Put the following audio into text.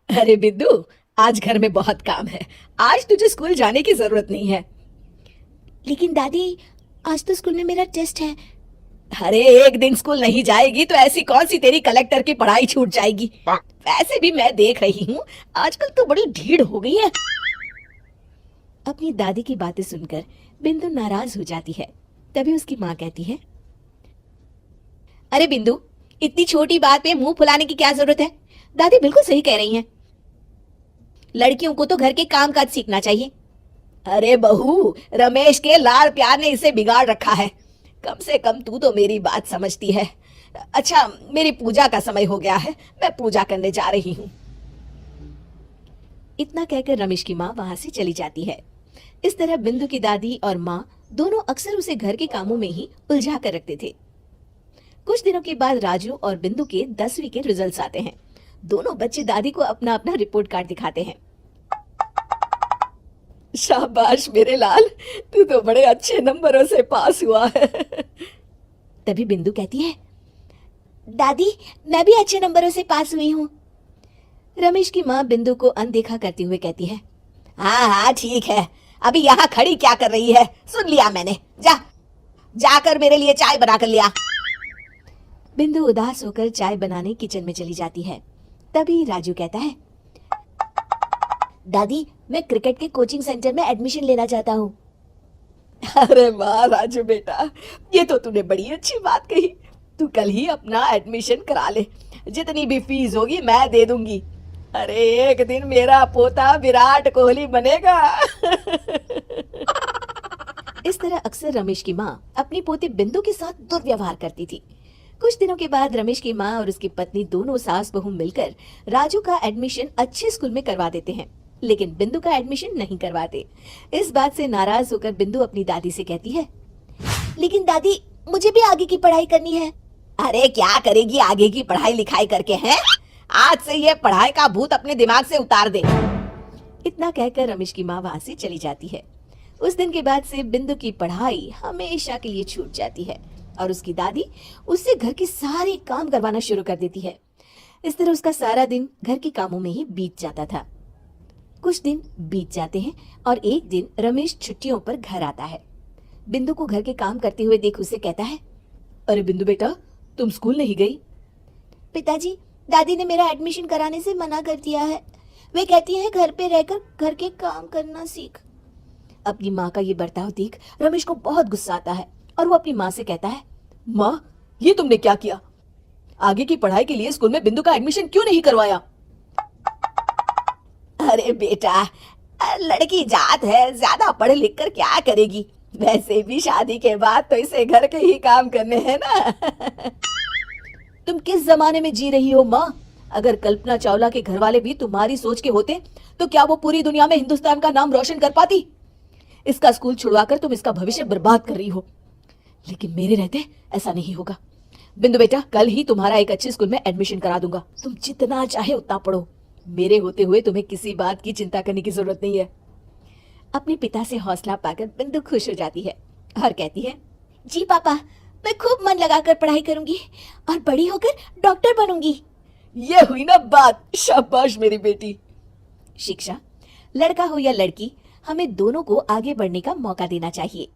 अरे बिंदु, आज घर में बहुत काम है। आज तुझे स्कूल जाने की जरूरत नहीं है। लेकिन दादी, आज तो स्कूल में मेरा टेस्ट है। अरे एक दिन स्कूल नहीं जाएगी तो ऐसी कौन सी तेरी कलेक्टर की पढ़ाई छूट जाएगी। वैसे भी मैं देख रही हूँ आजकल तो बड़ी ढीठ हो गई है। अपनी दादी की बातें सुनकर बिंदु नाराज हो जाती है। तभी उसकी माँ कहती है, अरे बिंदु, इतनी छोटी बात पे मुंह फुलाने की क्या जरूरत है। दादी बिल्कुल सही कह रही हैं। लड़कियों को तो घर के काम काज सीखना चाहिए। अरे बहू, रमेश के लाड़ प्यार ने इसे बिगाड़ रखा है। कम से कम तू तो मेरी बात समझती है। अच्छा, मेरी पूजा का समय हो गया है, मैं पूजा करने जा रही हूँ। इतना कहकर रमेश की माँ वहां से चली जाती है। इस तरह बिंदु की दादी और माँ दोनों अक्सर उसे घर के कामों में ही उलझा कर रखते थे। कुछ दिनों के बाद राजू और बिंदु के 10वीं के रिजल्ट्स आते हैं। दोनों बच्चे दादी को अपना अपना रिपोर्ट कार्ड दिखाते हैं। शाबाश मेरे लाल, तू तो बड़े अच्छे नंबरों से पास हुआ है। तभी बिंदु कहती है, दादी, मैं भी अच्छे नंबरों से पास हुई हूँ। रमेश की माँ बिंदु को अनदेखा करते हुए कहती है, हाँ हाँ ठीक है, अभी यहाँ खड़ी क्या कर रही है, सुन लिया मैंने। जाकर मेरे लिए चाय बना कर लिया। बिंदु उदास होकर चाय बनाने किचन में चली जाती है। तभी राजू कहता है, दादी, मैं क्रिकेट के कोचिंग सेंटर में एडमिशन लेना चाहता हूँ। अरे वाह राजू बेटा, ये तो तूने बड़ी अच्छी बात कही। तू कल ही अपना एडमिशन करा ले, जितनी भी फीस होगी मैं दे दूंगी। अरे एक दिन मेरा पोता विराट कोहली बनेगा। इस तरह अक्सर रमेश की माँ अपनी पोती बिंदु के साथ दुर्व्यवहार करती थी। कुछ दिनों के बाद रमेश की माँ और उसकी पत्नी दोनों सास बहू मिलकर राजू का एडमिशन अच्छे स्कूल में करवा देते हैं, लेकिन बिंदु का एडमिशन नहीं करवाते। इस बात से नाराज होकर बिंदु अपनी दादी से कहती है, लेकिन दादी, मुझे भी आगे की पढ़ाई करनी है। अरे क्या करेगी आगे की पढ़ाई लिखाई करके, हैं? आज से ये पढ़ाई का भूत अपने दिमाग से उतार दे। इतना कहकर रमेश की माँ वहां से चली जाती है। उस दिन के बाद से बिंदु की पढ़ाई हमेशा के लिए छूट जाती है और उसकी दादी उससे घर के सारे काम करवाना शुरू कर देती है। इस तरह उसका सारा दिन घर के कामों में ही बीत जाता था। कुछ दिन बीत जाते हैं और एक दिन रमेश छुट्टियों पर घर आता है। बिंदु को घर के काम करते हुए देख उसे कहता है, अरे बिंदु बेटा, तुम स्कूल नहीं गई? पिताजी, दादी ने मेरा एडमिशन कराने से मना कर दिया है। वे कहती है घर पे रहकर घर के काम करना सीख। अपनी माँ का ये बर्ताव देख रमेश को बहुत गुस्सा आता है और वो अपनी माँ से कहता है, माँ, ये तुमने क्या किया? आगे की पढ़ाई के लिए स्कूल में बिंदु का एडमिशन क्यों नहीं करवाया? अरे बेटा, लड़की जात है, ज्यादा पढ़ लिख कर क्या करेगी? वैसे भी शादी के बाद तो इसे घर के ही काम करने हैं ना। तुम किस जमाने में जी रही हो माँ? अगर कल्पना चावला के घर वाले भी तुम्हारी सोच के होते तो क्या वो पूरी दुनिया में हिंदुस्तान का नाम रोशन कर पाती? इसका स्कूल छुड़वाकर तुम इसका भविष्य बर्बाद कर रही हो, लेकिन मेरे रहते ऐसा नहीं होगा। बिंदु बेटा, कल ही तुम्हारा एक अच्छे स्कूल में एडमिशन करा दूंगा। तुम जितना चाहे उतना पढ़ो। मेरे होते हुए तुम्हें किसी बात की चिंता करने की जरूरत नहीं है। अपने पिता से हौसला पाकर बिंदु खुश हो जाती है और कहती है, जी पापा, मैं खूब मन लगाकर पढ़ाई करूंगी और बड़ी होकर डॉक्टर बनूंगी। ये हुई ना बात। शाबाश मेरी बेटी। शिक्षा, लड़का हो या लड़की, हमें दोनों को आगे बढ़ने का मौका देना चाहिए।